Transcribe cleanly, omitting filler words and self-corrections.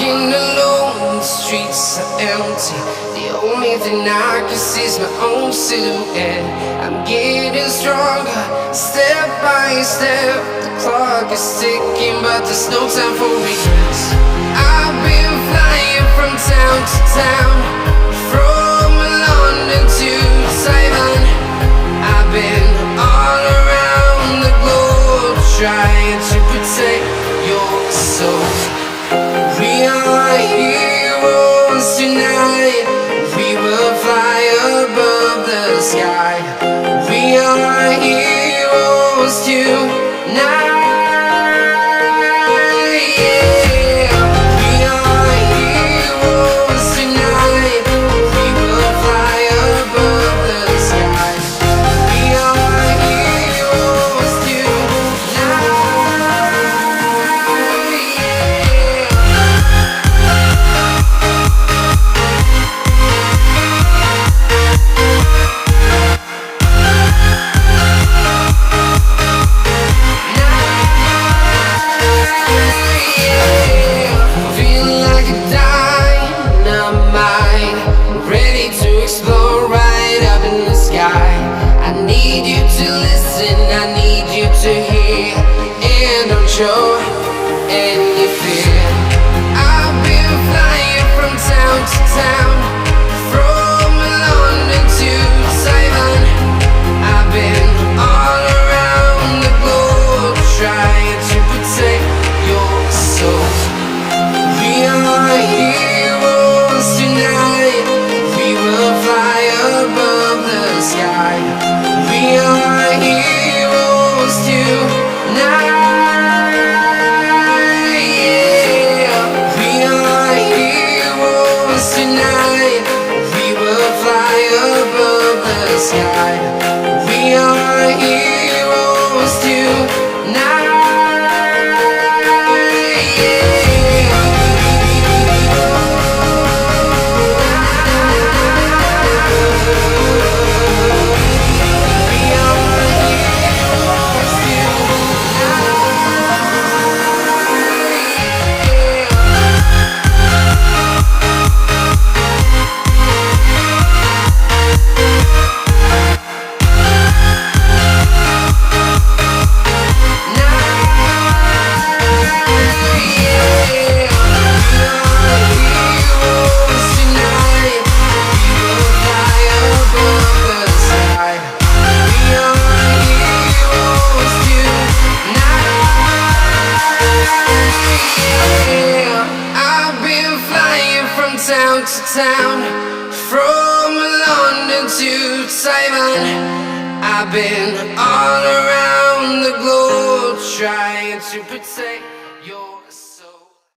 walking alone, the streets are empty. The only thing I can see is my own silhouette. I'm getting stronger, step by step. The clock is ticking, but there's no time for regrets. I've been flying from town to town, from London to Taiwan. I've been all around the globe, trying to protect your soul. We are heroes tonight. We will fly above the sky. We are heroes tonight. Show any fear. I've been flying from town to town, from London to Taiwan. I've been all around the globe, trying to protect your soul. We are heroes tonight. We will fly above the sky. We are heroes tonight. Sky. We are heroes tonight. Town to town, from London to Taiwan. I've been all around the globe, trying to protect